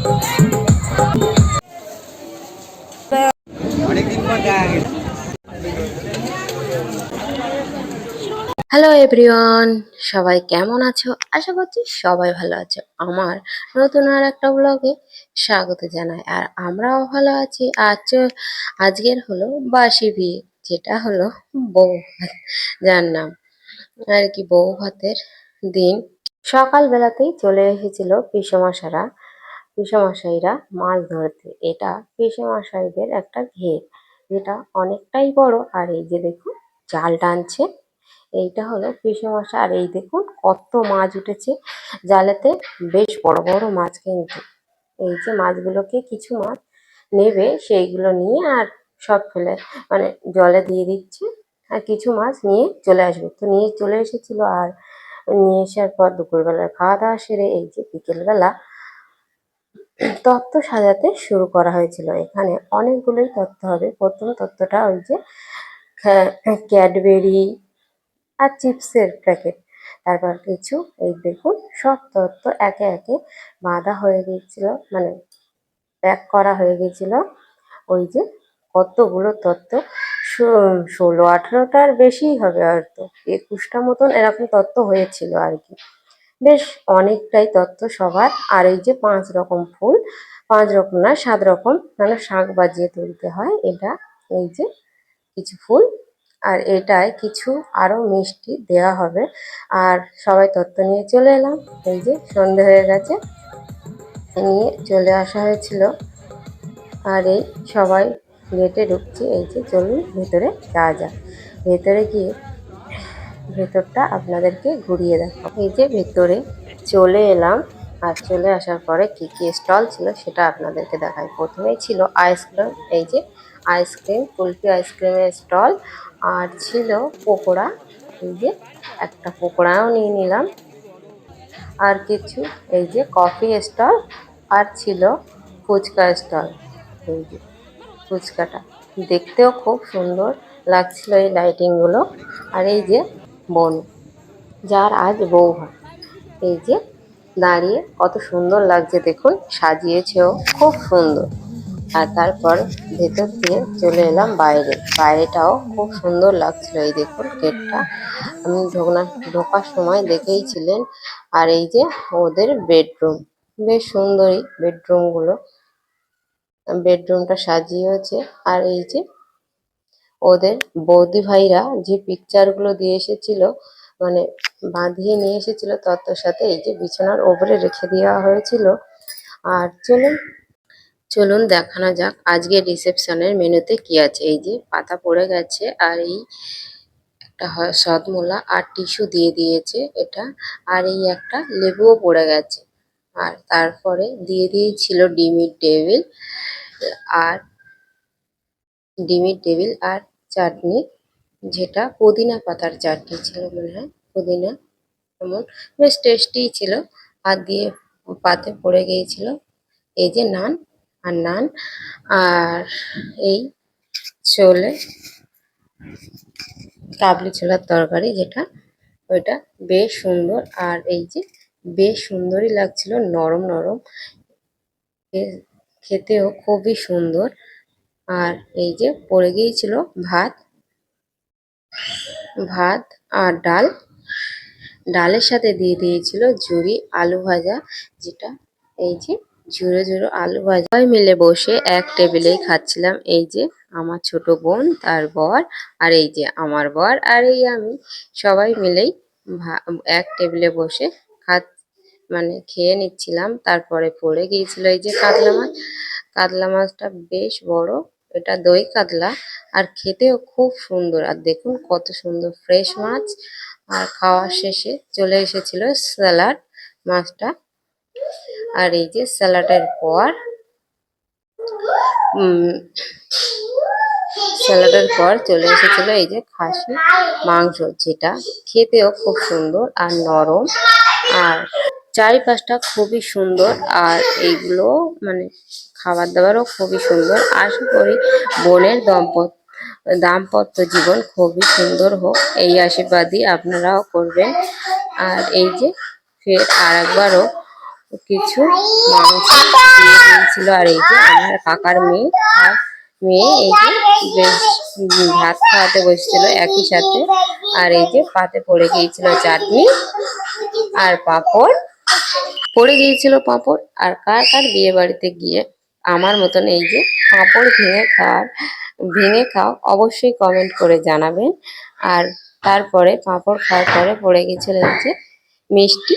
Hello everyone, সবাই কেমন আছো? আশা করছি সবাই ভালো আছো। আমার নতুন আর একটা ব্লগে স্বাগত জানাই। আর আমরাও ভালো আছি। আজকের হলো বাসি বিয়ে, যেটা হলো বউ ভাত, যার নাম আর কি বউ ভাতের দিন। সকালবেলাতেই চলে এসেছিল পিসেমশাইরা মাছ ধরতে। এটা পিসেমশাইদের একটা ঘের, যেটা অনেকটাই বড়। আর এই যে দেখুন জাল টানছে, এইটা হলো পিসেমশাই। আর এই দেখুন কত মাছ উঠেছে জালেতে, বেশ বড় বড় মাছ। কিন্তু এই যে মাছগুলোকে কিছু মাছ নেবে, সেইগুলো নিয়ে আর সব ফেলে মানে জলে দিয়ে দিচ্ছে, আর কিছু মাছ নিয়ে চলে আসবে। তো নিয়ে চলে এসেছিল। আর নিয়ে আসার পর দুপুরবেলার খাওয়া দাওয়া সেরে এই যে বিকেলবেলা তত্ত্ব সাজাতে শুরু করা হয়েছিল। এখানে অনেকগুলোই তত্ত্ব হবে। প্রথম তত্ত্বটা ওই যে ক্যাডবেরি আর চিপসের প্যাকেট। তারপর কিছু এই দেখুন সব তত্ত্ব একে একে বাঁধা হয়ে গিয়েছিল, মানে প্যাক করা হয়ে গেছিল। ওই যে কতগুলো তত্ত্ব, 16-18টার বেশিই হবে, হয়তো 21টা মতন এরকম তত্ত্ব হয়েছিল আর কি। বেশ অনেকটাই তত্ত্ব সবার। আর এই যে 5 রকম ফুল, 5 রকম না 7 রকম, মানে শাঁখ বাজিয়ে তুলতে হয় এটা। এই যে কিছু ফুল, আর এটায় কিছু আরো মিষ্টি দেওয়া হবে। আর সবাই তত্ত্ব নিয়ে চলে এলাম। এই যে সন্ধে হয়ে গেছে, নিয়ে চলে আসা হয়েছিল। আর এই সবাই গেটে ঢুকছে। এই যে চলুন ভেতরে যাওয়া যাক। ভেতরে গিয়ে ভেতরটা আপনাদেরকে ঘুরিয়ে দেখাবো। এই যে ভেতরে চলে এলাম। আর চলে আসার পরে কি কি স্টল ছিল সেটা আপনাদেরকে দেখাই। প্রথমেই ছিল আইসক্রিম। এই যে আইসক্রিম, কুলফি আইসক্রিমের স্টল। আর ছিল পকোড়া। এই যে একটা পকোড়াও নিয়ে নিলাম। আর কিছু এই যে কফি স্টল। আর ছিল ফুচকা স্টল। এই যে ফুচকাটা দেখতেও খুব সুন্দর লাগছিল, এই লাইটিংগুলো। আর এই যে বোন, যার আজ বউ হয়, এই যে দাঁড়িয়ে কত সুন্দর লাগছে দেখুন, সাজিয়েছেও খুব সুন্দর। আর তারপর ভেতর দিয়ে চলে এলাম বাইরে। বাইরেটাও খুব সুন্দর লাগছিল। এই দেখুন গেটটা আমি ঢোকার সময় দেখেইছিলেন। আর এই যে ওদের বেডরুম, বেশ সুন্দরই বেডরুমটা সাজিয়েছে। আর এই যে ওদের বৌদি ভাইরা যে পিকচারগুলো দিয়ে এসেছিল, মানে বাঁধিয়ে নিয়ে এসেছিল তত্ত্বর সাথে, এই যে বিছানার ওপরে রেখে দেওয়া হয়েছিল। আর চলুন চলুন দেখানো যাক আজকের রিসেপশনের মেনুতে কি আছে। এই যে পাতা পড়ে গেছে, আর এই একটা সদমূলা আর টিস্যু দিয়ে দিয়েছে এটা। আর এই একটা লেবুও পড়ে গেছে। আর তারপরে দিয়ে দিয়েছিল আর ডিমের টেবিল আর চাটনি, যেটা পুদিনা পাতার চাটনি ছিল মনে হয়, পুদিনা এমন, বেশ টেস্টি ছিল। আর দিয়ে পাতে পড়ে গিয়েছিল এই যে নান। আর এই ছোলে কাবলি ছোলার তরকারি, যেটা ওইটা বেশ সুন্দর। আর এই যে বেশ সুন্দরই লাগছিল, নরম নরম, খেতেও খুবই সুন্দর। আর এই যে পড়ে গিয়েছিল ভাত ভাত আর ডালের সাথে দিয়ে দিয়েছিল ঝুরি আলু ভাজা, যেটা এই যে ঝুরো ঝুরো আলু ভাজা। সবাই মিলে বসে এক টেবিলেই খাচ্ছিলাম। এই যে আমার ছোট বোন, তার বর, আর এই যে আমার বর, আর এই আমি, সবাই মিলেই এক টেবিলে বসে খেয়ে নিচ্ছিলাম। তারপরে পড়ে গিয়েছিল এই যে কাতলা মাছটা বেশ বড়, এটা দই কাতলা। আর খেতেও খুব সুন্দর। আর দেখুন কত সুন্দর ফ্রেশ মাছ। আর খাওয়ার শেষে চলে এসেছিল স্যালাড মাছটা। আর এই যে স্যালাডের পর চলে এসেছিল এই যে খাসি মাংস, যেটা খেতেও খুব সুন্দর আর নরম। আর চারিপাশটা খুবই সুন্দর। আর এইগুলো খাবার দাবারও খুবই সুন্দর। আশা করি বোনের দাম্পত্য জীবন খুবই সুন্দর হোক, এই আশীর্বাদই আপনারাও করবেন। আর এই যে ফের আর একবারও কিছু মাংস দিয়ে গিয়েছিল। আর এই যে আমার কাকার মেয়ে আর মেয়ে এই যে বেশ ভাত খাওয়াতে বসেছিল একই সাথে। আর এই যে পাতে পড়ে গিয়েছিল চাটনি আর পাঁপড়, পড়ে গিয়েছিল পাঁপড়। আর কার কার বিয়ে বাড়িতে গিয়ে আমার মতন এই যে পাঁপড় ভেঙে খাও অবশ্যই কমেন্ট করে জানাবেন। আর তারপরে পাঁপড় খাওয়ার পরে পড়ে গেছিল এই যে মিষ্টি,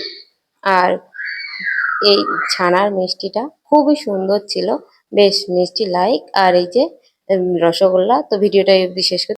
আর এই ছানার মিষ্টিটা খুবই সুন্দর ছিল, বেশ মিষ্টি লাইক। আর এই যে রসগোল্লা। তো ভিডিওটা এই অবধি শেষ করছি।